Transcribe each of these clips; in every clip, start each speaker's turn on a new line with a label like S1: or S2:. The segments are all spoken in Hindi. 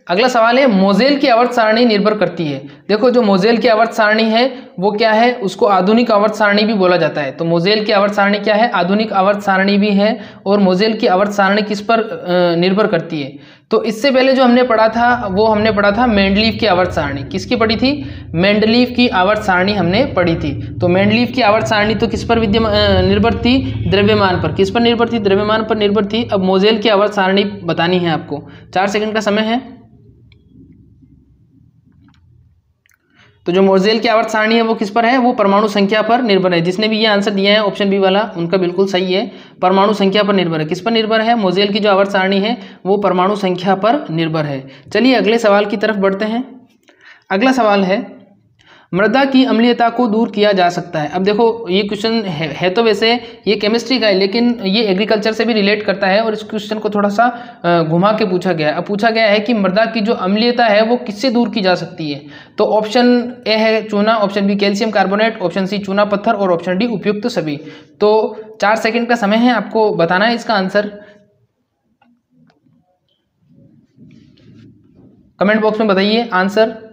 S1: अगला सवाल है मोजेल की आवर्त सारणी निर्भर करती है। देखो जो मोजेल की आवर्त सारणी है वो क्या है, उसको आधुनिक आवर्त सारणी भी बोला जाता है। तो मोजेल की आवर्त सारणी क्या है, आधुनिक आवर्त सारणी भी है। और मोजेल की आवर्त सारणी किस पर निर्भर करती है, तो इससे पहले जो हमने पढ़ा था वो हमने पढ़ा था मेंडलीव की आवर्त सारणी। किसकी पढ़ी थी, मेंडलीव की आवर्त सारणी हमने पढ़ी थी। तो मेंडलीव की आवर्त सारणी तो किस पर निर्भर थी, द्रव्यमान पर। किस पर निर्भर थी, द्रव्यमान पर निर्भर थी। अब मोजेल की आवर्त सारणी बतानी है आपको, 4 सेकंड का समय है। तो जो मोजेल की आवर्त सारणी है वो किस पर है, वो परमाणु संख्या पर निर्भर है। जिसने भी ये आंसर दिया है ऑप्शन बी वाला उनका बिल्कुल सही है, परमाणु संख्या पर निर्भर है। किस पर निर्भर है, मोजेल की जो आवर्त सारणी है वो परमाणु संख्या पर निर्भर है। चलिए अगले सवाल की तरफ बढ़ते हैं। अगला सवाल है मृदा की अम्लीयता को दूर किया जा सकता है। अब देखो ये क्वेश्चन है तो वैसे ये केमिस्ट्री का है, लेकिन ये एग्रीकल्चर से भी रिलेट करता है और इस क्वेश्चन को थोड़ा सा घुमा के पूछा गया है। अब पूछा गया है कि मृदा की जो अम्लीयता है वो किससे दूर की जा सकती है। तो ऑप्शन ए है चूना, option B calcium carbonate, option C चूना पत्थर और ऑप्शन डी उपयुक्त सभी। तो 4 सेकेंड का समय है, आपको बताना है इसका आंसर। कमेंट बॉक्स में बताइए आंसर।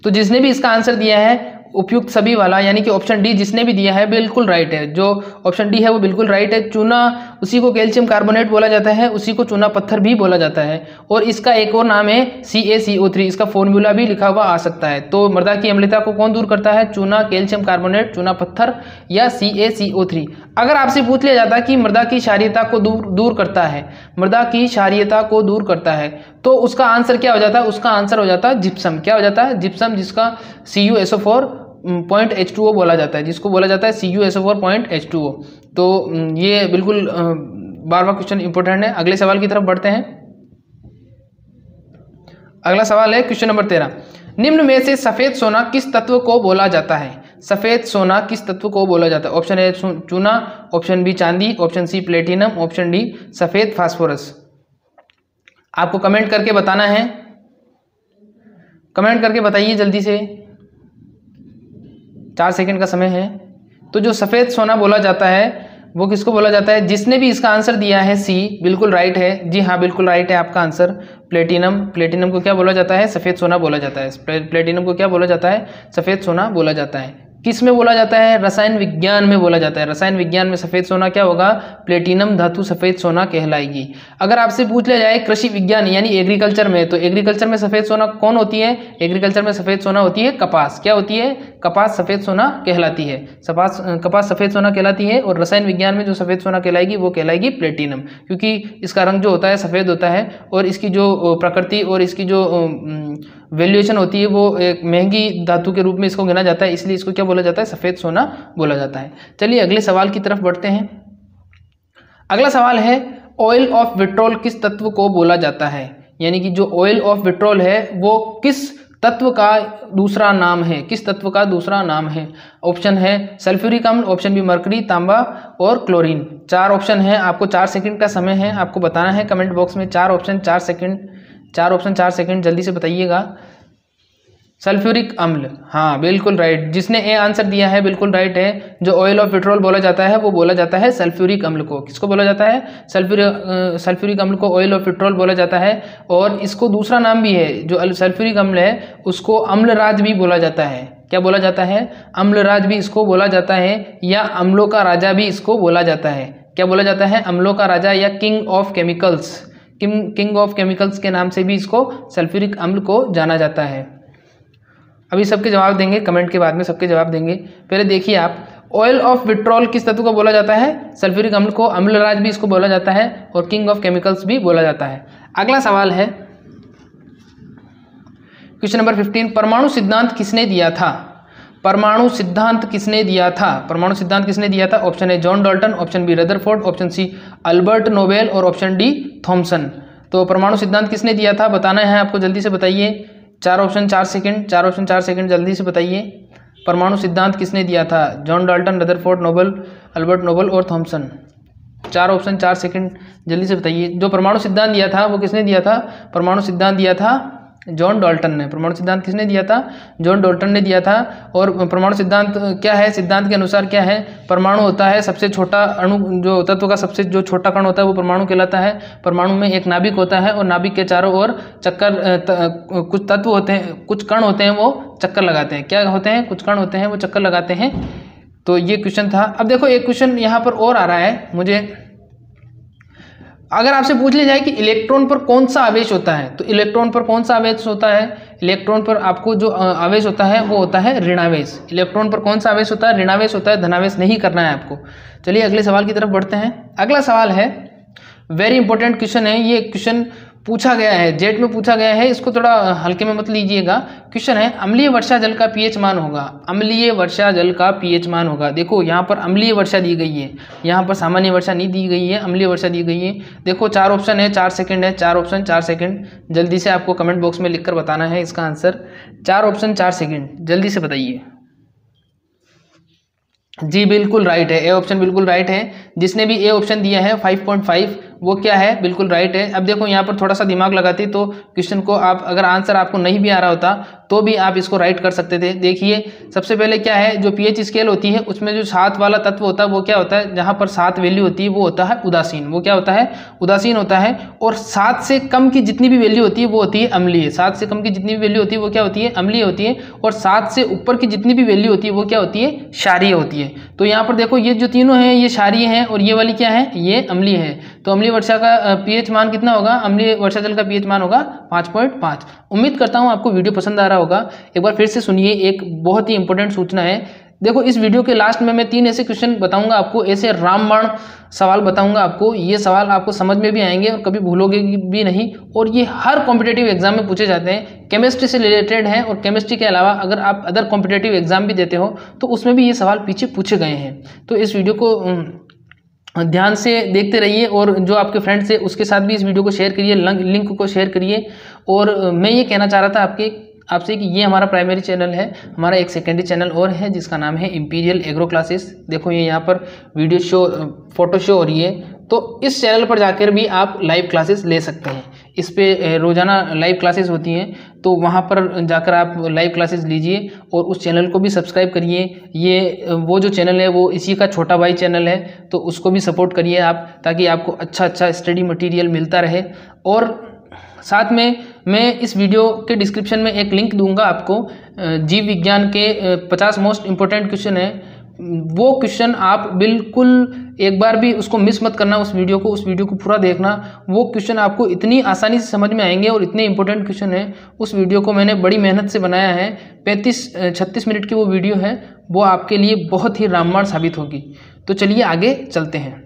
S1: तो जिसने भी इसका आंसर दिया है उपयुक्त सभी वाला, यानी कि ऑप्शन डी जिसने भी दिया है बिल्कुल राइट है। जो ऑप्शन डी है वो बिल्कुल राइट है। चूना उसी को कैल्शियम कार्बोनेट बोला जाता है, उसी को चूना पत्थर भी बोला जाता है। और इसका एक और नाम है CaCO3, इसका फॉर्मूला भी लिखा हुआ आ सकता है। तो मृदा की अम्लता को कौन दूर करता है, चूना, कैल्शियम कार्बोनेट, चूना पत्थर या CaCO3। अगर आपसे पूछ लिया जाता कि मृदा की क्षारीयता को दूर करता है, मृदा की क्षारीयता को दूर करता है, तो उसका आंसर क्या हो जाता है, उसका आंसर हो जाता है जिप्सम। क्या हो जाता है, जिप्सम, जिसका CuSO4.H2O बोला जाता है, जिसको बोला जाता है CuSO4.H2O। तो ये बिल्कुल बार बार क्वेश्चन इंपॉर्टेंट है। अगले सवाल की तरफ बढ़ते हैं। अगला सवाल है क्वेश्चन नंबर 13, निम्न में से सफेद सोना किस तत्व को बोला जाता है। सफेद सोना किस तत्व को बोला जाता है। ऑप्शन ए चूना, ऑप्शन बी चांदी, option C platinum, option D सफेद फास्फोरस। आपको कमेंट करके बताना है, कमेंट करके बताइए जल्दी से, 4 सेकंड का समय है। तो जो सफ़ेद सोना बोला जाता है वो किसको बोला जाता है, जिसने भी इसका आंसर दिया है सी बिल्कुल राइट है। जी हाँ बिल्कुल राइट है आपका आंसर, प्लेटिनम। प्लेटिनम को क्या बोला जाता है, सफ़ेद सोना बोला जाता है। प्लेटिनम को क्या बोला जाता है, सफ़ेद सोना बोला जाता है। किस में बोला जाता है, रसायन विज्ञान में बोला जाता है। रसायन विज्ञान में सफ़ेद सोना क्या होगा, प्लेटिनम धातु सफ़ेद सोना कहलाएगी। अगर आपसे पूछ लिया जाए कृषि विज्ञान यानी एग्रीकल्चर में, तो एग्रीकल्चर में सफ़ेद सोना कौन होती है, एग्रीकल्चर में सफ़ेद सोना होती है कपास। क्या होती है, कपास सफ़ेद सोना कहलाती है। कपास सफ़ेद सोना कहलाती है। और रसायन विज्ञान में जो सफ़ेद सोना कहलाएगी वो कहलाएगी प्लेटिनम, क्योंकि इसका रंग जो होता है सफ़ेद होता है और इसकी जो प्रकृति और इसकी जो वैल्यूएशन होती है वो एक महंगी धातु के रूप में इसको गिना जाता है, इसलिए इसको क्या बोला जाता है, सफ़ेद सोना बोला जाता है। चलिए अगले सवाल की तरफ बढ़ते हैं। अगला सवाल है ऑयल ऑफ विट्रोल किस तत्व को बोला जाता है, यानी कि जो ऑयल ऑफ विट्रोल है वो किस तत्व का दूसरा नाम है, किस तत्व का दूसरा नाम है। ऑप्शन है सल्फ्यूरिक अम्ल, ऑप्शन बी मरकरी, तांबा और क्लोरीन। 4 ऑप्शन है, आपको 4 सेकंड का समय है, आपको बताना है कमेंट बॉक्स में 4 ऑप्शन 4 सेकंड, 4 ऑप्शन 4 सेकंड जल्दी से बताइएगा। सल्फ्यूरिक अम्ल, हाँ बिल्कुल राइट। जिसने ए आंसर दिया है बिल्कुल राइट है। जो ऑयल ऑफ पेट्रोल बोला जाता है वो बोला जाता है सल्फ्यूरिक अम्ल को। किसको बोला जाता है, सल्फ्यूरिक अम्ल को ऑयल ऑफ पेट्रोल बोला जाता है। और इसको दूसरा नाम भी है, जो सल्फ्यूरिक अम्ल है उसको अम्लराज भी बोला जाता है। क्या बोला जाता है, अम्लराज भी इसको बोला जाता है, या अम्लों का राजा भी इसको बोला जाता है। क्या बोला जाता है, अम्लों का राजा या king of chemicals, king of chemicals के नाम से भी इसको सल्फ्यूरिक अम्ल को जाना जाता है। अभी सबके जवाब देंगे, कमेंट के बाद में सबके जवाब देंगे। पहले देखिए आप, ऑयल ऑफ विट्रोल किस तत्व को बोला जाता है, सल्फ्यूरिक अम्ल को। अम्लराज भी इसको बोला जाता है और किंग ऑफ केमिकल्स भी बोला जाता है। अगला सवाल है क्वेश्चन नंबर 15, परमाणु सिद्धांत किसने दिया था। परमाणु सिद्धांत किसने दिया था, परमाणु सिद्धांत किसने दिया था। Option A John Dalton, option B Rutherford, option C Albert Nobel और ऑप्शन डी थॉमसन। तो परमाणु सिद्धांत किसने दिया था बताना है आपको, जल्दी से बताइए। 4 ऑप्शन 4 सेकंड, 4 ऑप्शन 4 सेकंड जल्दी से बताइए। परमाणु सिद्धांत किसने दिया था, John Dalton, Rutherford, Nobel, Albert Nobel और थॉमसन। 4 ऑप्शन 4 सेकंड जल्दी से बताइए। जो परमाणु सिद्धांत दिया था वो किसने दिया था, परमाणु सिद्धांत दिया था जॉन डाल्टन ने। परमाणु सिद्धांत किसने दिया था? जॉन डाल्टन ने दिया था। और परमाणु सिद्धांत क्या है? सिद्धांत के अनुसार क्या है? परमाणु होता है सबसे छोटा अणु, जो तत्व का सबसे जो छोटा कण होता है वो परमाणु कहलाता है। परमाणु में एक नाभिक होता है और नाभिक के चारों ओर चक्कर, कुछ तत्व होते हैं, कुछ कण होते हैं वो चक्कर लगाते हैं। क्या होते हैं? कुछ कण होते हैं वो चक्कर लगाते हैं। तो ये क्वेश्चन था। अब देखो एक क्वेश्चन यहाँ पर और आ रहा है मुझे, अगर आपसे पूछ लिया जाए कि इलेक्ट्रॉन पर कौन सा आवेश होता है, तो इलेक्ट्रॉन पर कौन सा आवेश होता है? इलेक्ट्रॉन पर आपको जो आवेश होता है वो होता है ऋणावेश। इलेक्ट्रॉन पर कौन सा आवेश होता है? ऋणावेश होता है, धनावेश नहीं करना है आपको। चलिए अगले सवाल की तरफ बढ़ते हैं। अगला सवाल है, वेरी इंपॉर्टेंट क्वेश्चन है, ये क्वेश्चन पूछा गया है, जेट में पूछा गया है, इसको थोड़ा हल्के में मत लीजिएगा। क्वेश्चन है, अम्लीय वर्षा जल का पीएच मान होगा। अम्लीय वर्षा जल का पीएच मान होगा। देखो यहाँ पर अम्लीय वर्षा दी गई है, यहाँ पर सामान्य वर्षा नहीं दी गई है, अम्लीय वर्षा दी गई है। देखो 4 ऑप्शन है, 4 सेकंड है, 4 ऑप्शन 4 सेकंड। जल्दी से आपको कमेंट बॉक्स में लिखकर बताना है इसका आंसर। 4 ऑप्शन 4 सेकंड, जल्दी से बताइए। जी बिल्कुल राइट है, ए ऑप्शन बिल्कुल राइट है। जिसने भी ए ऑप्शन दिया है 5.5 वो क्या है? बिल्कुल राइट है। अब देखो यहाँ पर थोड़ा सा दिमाग लगाते तो क्वेश्चन को आप, अगर आंसर आपको नहीं भी आ रहा होता तो भी आप इसको राइट कर सकते थे। देखिए सबसे पहले क्या है, जो पीएच स्केल होती है उसमें जो 7 वाला तत्व होता है वो क्या होता है? जहाँ पर 7 वैल्यू होती है वो होता है उदासीन। वो क्या होता है? उदासीन होता है। और 7 से कम की जितनी भी वैल्यू होती है वो होती है अम्लीय। 7 से कम की जितनी भी वैल्यू होती है वो क्या होती है? अम्लीय होती है। और 7 से ऊपर की जितनी भी वैल्यू होती है वो क्या होती है? क्षारीय होती है। तो यहाँ पर देखो ये जो तीनों हैं ये क्षारीय हैं और ये वाली क्या है? ये अम्लीय है। तो अम्लीय वर्षा का पीएच मान कितना होगा? अम्लीय वर्षा जल का पीएच मान होगा 5.5। उम्मीद करता हूँ आपको वीडियो पसंद आ रहा होगा। एक बार फिर से सुनिए, एक बहुत ही इंपॉर्टेंट सूचना है। देखो इस वीडियो के लास्ट में मैं 3 ऐसे क्वेश्चन बताऊंगा आपको, ऐसे रामबाण सवाल बताऊंगा आपको। ये सवाल आपको समझ में भी आएंगे और कभी भूलोगे भी नहीं। और ये हर कॉम्पिटेटिव एग्जाम में पूछे जाते हैं, केमिस्ट्री से रिलेटेड हैं। और केमिस्ट्री के अलावा अगर आप अदर कॉम्पिटेटिव एग्जाम भी देते हो तो उसमें भी ये सवाल पीछे पूछे गए हैं। तो इस वीडियो को ध्यान से देखते रहिए और जो आपके फ्रेंड्स है उसके साथ भी इस वीडियो को शेयर करिए, लिंक को शेयर करिए। और मैं ये कहना चाह रहा था आपसे कि ये हमारा प्राइमरी चैनल है, हमारा एक सेकेंडरी चैनल और है जिसका नाम है इंपीरियल एग्रो क्लासेस। देखो ये यहाँ पर वीडियो शो, फोटो शो हो रही है। तो इस चैनल पर जाकर भी आप लाइव क्लासेस ले सकते हैं। इस पे रोज़ाना लाइव क्लासेस होती हैं, तो वहाँ पर जाकर आप लाइव क्लासेस लीजिए और उस चैनल को भी सब्सक्राइब करिए। ये वो जो चैनल है वो इसी का छोटा भाई चैनल है, तो उसको भी सपोर्ट करिए आप, ताकि आपको अच्छा स्टडी मटेरियल मिलता रहे। और साथ में मैं इस वीडियो के डिस्क्रिप्शन में एक लिंक दूंगा आपको, जीव विज्ञान के 50 मोस्ट इम्पोर्टेंट क्वेश्चन है। वो क्वेश्चन आप बिल्कुल एक बार भी उसको मिस मत करना, उस वीडियो को पूरा देखना। वो क्वेश्चन आपको इतनी आसानी से समझ में आएंगे और इतने इंपॉर्टेंट क्वेश्चन है। उस वीडियो को मैंने बड़ी मेहनत से बनाया है, 35-36 मिनट की वो वीडियो है। वो आपके लिए बहुत ही रामबाण साबित होगी। तो चलिए आगे चलते हैं।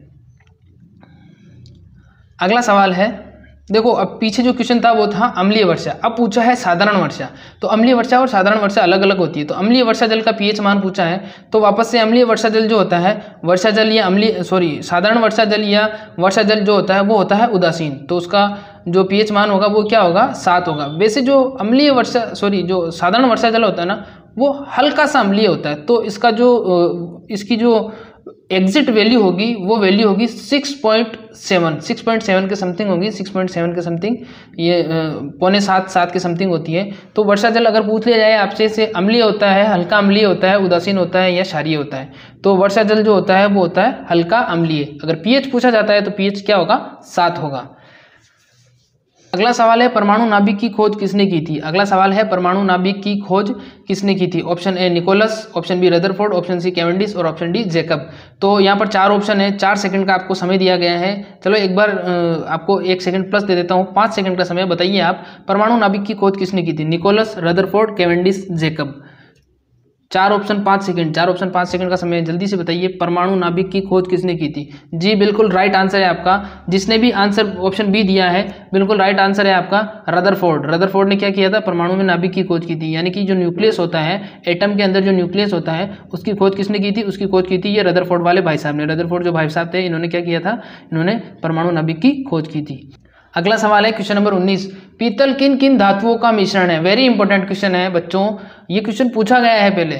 S1: अगला सवाल है, देखो अब पीछे जो क्वेश्चन था वो था अम्लीय वर्षा, अब पूछा है साधारण वर्षा। तो अम्लीय वर्षा और साधारण वर्षा अलग अलग होती है। तो अम्लीय वर्षा जल का पीएच मान पूछा है, तो वापस से अम्लीय वर्षा जल जो होता है, वर्षा जल या साधारण वर्षा जल या वर्षा जल जो होता है वो होता है उदासीन। तो उसका जो पीएच मान होगा वो क्या होगा? 7 होगा। वैसे जो जो साधारण वर्षा जल होता है ना वो हल्का सा अम्लीय होता है। तो इसकी जो एग्जिट वैल्यू होगी वो वैल्यू होगी 6.7 के समथिंग होगी, 6.7 के समथिंग, ये 6.75-7 के समथिंग होती है। तो वर्षा जल अगर पूछ लिया जाए आपसे से अम्लीय होता है, हल्का अम्लीय होता है, उदासीन होता है या क्षारीय होता है, तो वर्षा जल जो होता है वो होता है हल्का अम्लीय। अगर पीएच पूछा जाता है तो पीएच क्या होगा? 7 होगा। अगला सवाल है, परमाणु नाभिक की खोज किसने की थी? अगला सवाल है, परमाणु नाभिक की खोज किसने की थी? Option A Nicholas, option B Rutherford, option C Cavendish और ऑप्शन डी जैकब। तो यहाँ पर 4 ऑप्शन है, 4 सेकंड का आपको समय दिया गया है। चलो एक बार आपको 1 सेकंड प्लस दे देता हूँ, 5 सेकंड का समय। बताइए आप, परमाणु नाभिक की खोज किसने की थी? Nicholas, Rutherford, Cavendish, Jacob. 4 option 5 second, 4 option 5 second का समय। जल्दी से बताइए परमाणु नाभिक की खोज किसने की थी? जी बिल्कुल राइट आंसर है आपका। जिसने भी आंसर ऑप्शन बी दिया है बिल्कुल राइट आंसर है आपका, रदरफोर्ड। रदरफोर्ड ने क्या किया था? परमाणु में नाभिक की खोज की थी। यानी कि जो न्यूक्लियस होता है, एटम के अंदर जो न्यूक्लियस होता है उसकी खोज किसने की थी? उसकी खोज की थी ये रदरफोर्ड वाले भाई साहब ने। रदरफोर्ड जो भाई साहब थे इन्होंने क्या किया था? इन्होंने परमाणु नाभिक की खोज की थी। अगला सवाल है क्वेश्चन नंबर 19, पीतल किन किन धातुओं का मिश्रण है? वेरी इंपॉर्टेंट क्वेश्चन है बच्चों, ये क्वेश्चन पूछा गया है पहले।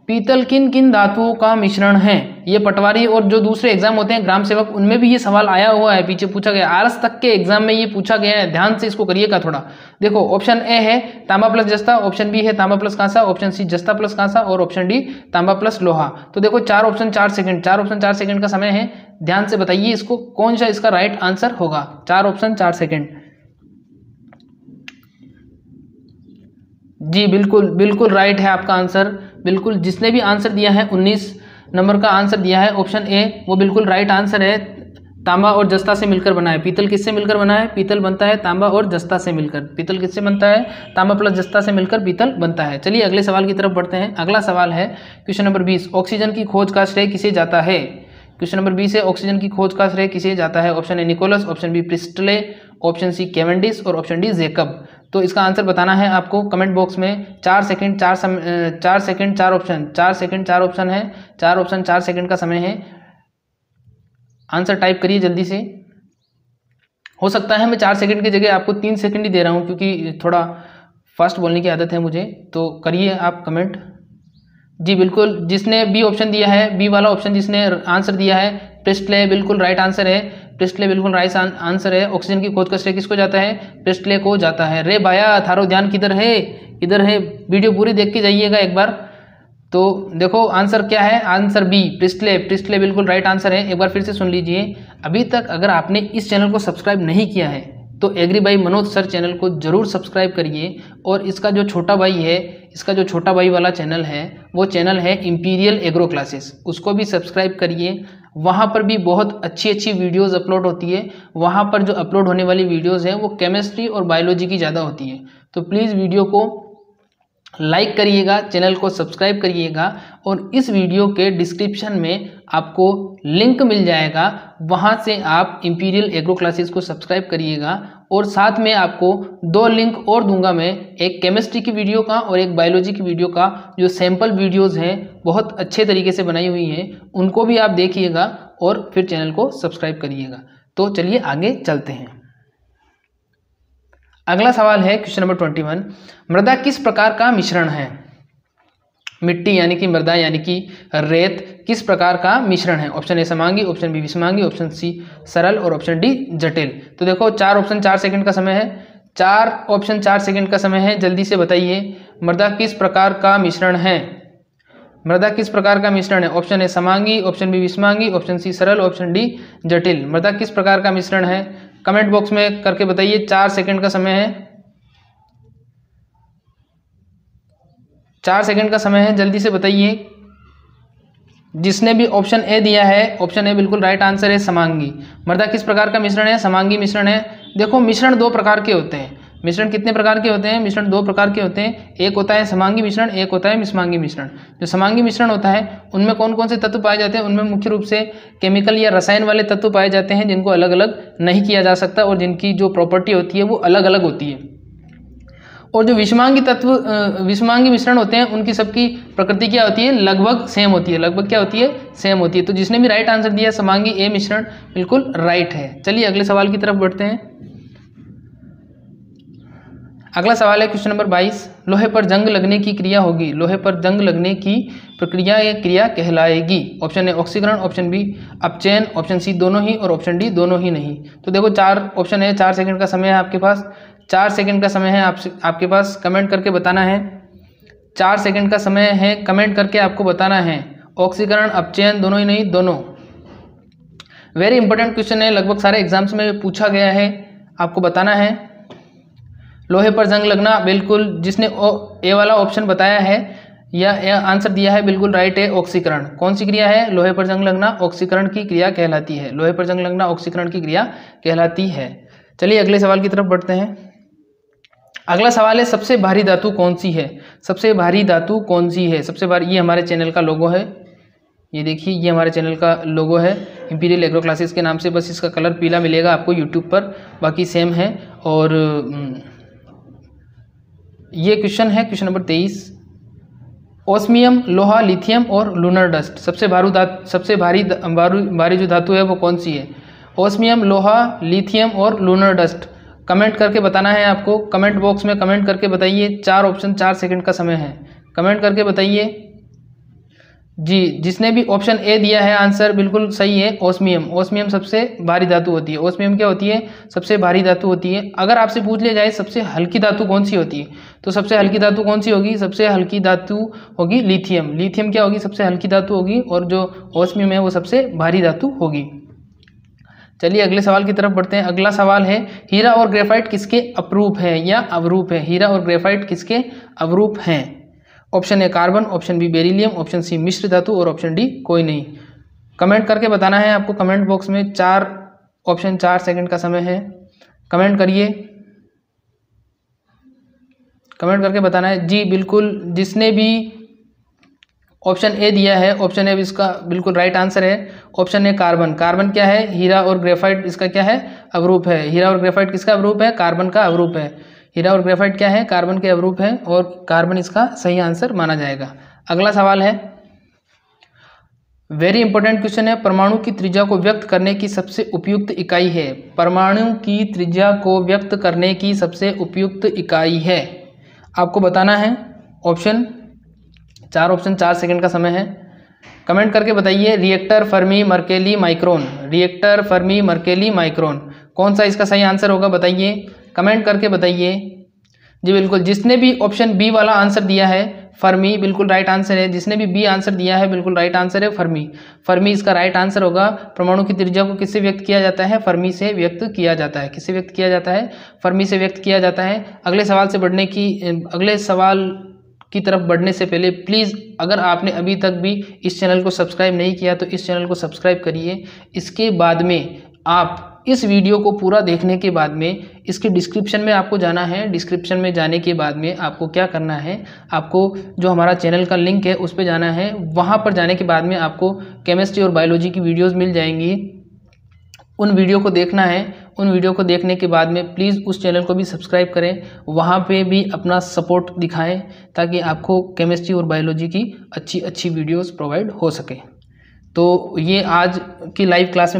S1: पीतल किन किन धातुओं का मिश्रण है। ये पटवारी और जो दूसरे एग्जाम होते हैं ग्राम सेवक, उनमें भी ये सवाल आया हुआ है, पीछे पूछा गया, आरएस तक के एग्जाम में ये पूछा गया है। ध्यान से इसको करिएगा थोड़ा। देखो ऑप्शन ए है तांबा प्लस जस्ता, ऑप्शन बी है तांबा प्लस कांसा, ऑप्शन सी जस्ता प्लस कांसा और ऑप्शन डी तांबा प्लस लोहा। तो देखो 4 ऑप्शन 4 सेकंड, 4 ऑप्शन 4 सेकंड का समय है। ध्यान से बताइए इसको कौन सा इसका राइट आंसर होगा। 4 ऑप्शन 4 सेकंड। जी बिल्कुल बिल्कुल राइट है आपका आंसर। बिल्कुल जिसने भी आंसर दिया है 19 नंबर का आंसर दिया है ऑप्शन ए, वो बिल्कुल राइट आंसर है। तांबा और जस्ता से मिलकर बना है। पीतल किससे मिलकर बना है? पीतल बनता है तांबा और जस्ता से मिलकर। पीतल किससे बनता है? तांबा प्लस जस्ता से मिलकर पीतल बनता है। चलिए अगले सवाल की तरफ बढ़ते हैं। अगला सवाल है क्वेश्चन नंबर 20, ऑक्सीजन की खोज का श्रेय किसे जाता है। क्वेश्चन नंबर 20 है ऑक्सीजन की खोज का श्रेय किसे जाता है। Option A Nicholas, option B Priestley, option C Cavendish और ऑप्शन डी जैकब। तो इसका आंसर बताना है आपको कमेंट बॉक्स में। 4 second 4 second 4 option, 4 second 4 option है, 4 ऑप्शन 4 सेकंड का समय है। आंसर टाइप करिए जल्दी से। हो सकता है मैं 4 सेकंड की जगह आपको 3 सेकंड ही दे रहा हूँ, क्योंकि थोड़ा फास्ट बोलने की आदत है मुझे। तो करिए आप कमेंट। जी बिल्कुल, जिसने बी ऑप्शन दिया है, बी वाला ऑप्शन जिसने आंसर दिया है प्रिस्टले, बिल्कुल राइट आंसर है। प्रिस्टले बिल्कुल राइट आंसर है। ऑक्सीजन की खोज का श्रेय किसको जाता है? प्रिस्टले को जाता है। रे भाया थारो ध्यान किधर है? किधर है? वीडियो पूरी देख के जाइएगा एक बार। तो देखो आंसर क्या है, आंसर बी प्रिस्टले। प्रिस्टले बिल्कुल राइट आंसर है। एक बार फिर से सुन लीजिए। अभी तक अगर आपने इस चैनल को सब्सक्राइब नहीं किया है तो agri by Manoj sir channel को जरूर सब्सक्राइब करिए। और इसका जो छोटा भाई है, इसका जो छोटा भाई वाला चैनल है, वो चैनल है इंपीरियल एग्रो क्लासेस, उसको भी सब्सक्राइब करिए। वहाँ पर भी बहुत अच्छी अच्छी वीडियोस अपलोड होती है। वहाँ पर जो अपलोड होने वाली वीडियोस हैं वो केमिस्ट्री और बायोलॉजी की ज़्यादा होती है। तो प्लीज़ वीडियो को लाइक करिएगा, चैनल को सब्सक्राइब करिएगा। और इस वीडियो के डिस्क्रिप्शन में आपको लिंक मिल जाएगा, वहाँ से आप इंपीरियल एग्रो क्लासेस को सब्सक्राइब करिएगा। और साथ में आपको 2 लिंक और दूंगा मैं, एक केमिस्ट्री की वीडियो का और एक बायोलॉजी की वीडियो का, जो सैम्पल वीडियोस हैं बहुत अच्छे तरीके से बनाई हुई हैं, उनको भी आप देखिएगा और फिर चैनल को सब्सक्राइब करिएगा। तो चलिए आगे चलते हैं। अगला सवाल है क्वेश्चन नंबर 21, मृदा किस प्रकार का मिश्रण है। मिट्टी यानी कि मृदा यानी कि रेत किस प्रकार का मिश्रण है। ऑप्शन ए समांगी, ऑप्शन बी विषमांगी, ऑप्शन सी सरल और ऑप्शन डी जटिल। तो देखो 4 ऑप्शन 4 सेकंड का समय है। 4 ऑप्शन 4 सेकंड का समय है। जल्दी से बताइए मृदा किस प्रकार का मिश्रण है। मृदा किस प्रकार का मिश्रण है। ऑप्शन ए समांगी, ऑप्शन बी विषमांगी, ऑप्शन सी सरल, ऑप्शन डी जटिल। मृदा किस प्रकार का मिश्रण है, कमेंट बॉक्स में करके बताइए। 4 सेकंड का समय है। 4 सेकंड का समय है, जल्दी से बताइए। जिसने भी ऑप्शन ए दिया है, ऑप्शन ए बिल्कुल राइट आंसर है, समांगी। मृदा किस प्रकार का मिश्रण है, समांगी मिश्रण है। देखो मिश्रण 2 प्रकार के होते हैं। मिश्रण कितने प्रकार के होते हैं? मिश्रण 2 प्रकार के होते हैं। एक होता है समांगी मिश्रण, एक होता है विषमांगी मिश्रण। जो समांगी मिश्रण होता है उनमें कौन कौन से तत्व पाए जाते हैं? उनमें मुख्य रूप से केमिकल या रसायन वाले तत्व पाए जाते हैं, जिनको अलग अलग नहीं किया जा सकता और जिनकी जो प्रॉपर्टी होती है वो अलग अलग होती है। और जो विषमांगी मिश्रण होते हैं उनकी सबकी प्रकृति क्या होती है? लगभग सेम होती है। लगभग क्या होती है? सेम होती है। तो जिसने भी राइट आंसर दिया समांगी ए मिश्रण बिल्कुल राइट है। चलिए अगले सवाल की तरफ बढ़ते हैं। अगला सवाल है क्वेश्चन नंबर 22, लोहे पर जंग लगने की क्रिया होगी। लोहे पर जंग लगने की प्रक्रिया या क्रिया कहलाएगी। ऑप्शन ए ऑक्सीकरण, ऑप्शन बी अपचयन, ऑप्शन सी दोनों ही और ऑप्शन डी दोनों ही नहीं। तो देखो 4 ऑप्शन है, 4 सेकंड का समय है आपके पास। 4 सेकंड का समय है आपके पास, कमेंट करके बताना है। 4 सेकंड का समय है, कमेंट करके आपको बताना है। ऑक्सीकरण, अपचयन, दोनों ही नहीं, दोनों। वेरी इंपॉर्टेंट क्वेश्चन है, लगभग सारे एग्जाम्स में पूछा गया है, आपको बताना है। लोहे पर जंग लगना, बिल्कुल जिसने ए वाला ऑप्शन बताया है या आंसर दिया है बिल्कुल राइट है, ऑक्सीकरण। कौन सी क्रिया है? लोहे पर जंग लगना ऑक्सीकरण की क्रिया कहलाती है। लोहे पर जंग लगना ऑक्सीकरण की क्रिया कहलाती है। चलिए अगले सवाल की तरफ बढ़ते हैं। अगला सवाल है सबसे भारी धातु कौन सी है। सबसे भारी धातु कौन सी है? सबसे भारी, ये हमारे चैनल का लोगो है, ये देखिए ये हमारे चैनल का लोगो है इंपीरियल एग्रो क्लासेस के नाम से। बस इसका कलर पीला मिलेगा आपको यूट्यूब पर, बाकी सेम है। और ये क्वेश्चन है क्वेश्चन नंबर 23, ओस्मियम, लोहा, लिथियम और लूनर डस्ट। सबसे भारी जो धातु है वो कौन सी है? ओस्मियम, लोहा, लिथियम और लूनर डस्ट। कमेंट करके बताना है आपको, कमेंट बॉक्स में कमेंट करके बताइए। 4 ऑप्शन 4 सेकंड का समय है, कमेंट करके बताइए। जी, जिसने भी ऑप्शन ए दिया है आंसर बिल्कुल सही है। ओस्मियम, ओस्मियम सबसे भारी धातु होती है। ओस्मियम क्या होती है? सबसे भारी धातु होती है। अगर आपसे पूछ लिया जाए सबसे हल्की धातु कौन सी होती है, तो सबसे हल्की धातु कौन सी होगी? सबसे हल्की धातु होगी लिथियम। लिथियम क्या होगी? सबसे हल्की धातु होगी, और जो ओस्मियम है वो सबसे भारी धातु होगी। चलिए अगले सवाल की तरफ बढ़ते हैं। अगला सवाल है, हीरा और ग्रेफाइट किसके अपरूप है या अवरूप है? हीरा और ग्रेफाइट किसके अवरूप हैं? Option A carbon, option B beryllium, option C मिश्र धातु और ऑप्शन डी कोई नहीं। कमेंट करके बताना है आपको। कमेंट बॉक्स में 4 सेकंड का समय है। कमेंट करिए, कमेंट करके बताना है। जी बिल्कुल, जिसने भी ऑप्शन ए दिया है, ऑप्शन ए इसका बिल्कुल राइट आंसर है। Option A carbon. कार्बन क्या है? हीरा और ग्रेफाइट इसका क्या है? अवरूप है। हीरा और ग्रेफाइट किसका अवरूप है? कार्बन का अवरूप है। हीरा और ग्रेफाइट क्या है? कार्बन के अवरूप है, और कार्बन इसका सही आंसर माना जाएगा। अगला सवाल है, वेरी इंपॉर्टेंट क्वेश्चन है, परमाणु की त्रिज्या को व्यक्त करने की सबसे उपयुक्त इकाई है। परमाणु की त्रिज्या को व्यक्त करने की सबसे उपयुक्त इकाई है, आपको बताना है। ऑप्शन 4 सेकंड का समय है। कमेंट करके बताइए। Reactor, Fermi, Mercalli, micron. Reactor, Fermi, Mercalli, micron, कौन सा इसका सही आंसर होगा? बताइए, कमेंट करके बताइए। जी बिल्कुल, जिसने भी ऑप्शन बी वाला आंसर दिया है फर्मी, बिल्कुल राइट आंसर है। जिसने भी बी आंसर दिया है बिल्कुल राइट आंसर है फर्मी। फर्मी इसका राइट आंसर होगा। परमाणु की त्रिज्या को किससे व्यक्त किया जाता है? फर्मी से व्यक्त किया जाता है। किससे व्यक्त किया जाता है? फर्मी से व्यक्त किया जाता है। अगले सवाल की तरफ बढ़ने से पहले प्लीज़, अगर आपने अभी तक भी इस चैनल को सब्सक्राइब नहीं किया तो इस चैनल को सब्सक्राइब करिए। इसके बाद में आप इस वीडियो को पूरा देखने के बाद में इसके डिस्क्रिप्शन में आपको जाना है। डिस्क्रिप्शन में जाने के बाद में आपको क्या करना है? आपको जो हमारा चैनल का लिंक है उस पर जाना है। वहाँ पर जाने के बाद में आपको केमिस्ट्री और बायोलॉजी की वीडियोज़ मिल जाएंगी, उन वीडियो को देखना है। उन वीडियो को देखने के बाद में प्लीज़ उस चैनल को भी सब्सक्राइब करें, वहाँ पे भी अपना सपोर्ट दिखाएं, ताकि आपको केमिस्ट्री और बायोलॉजी की अच्छी वीडियोस प्रोवाइड हो सके। तो ये आज की लाइव क्लास में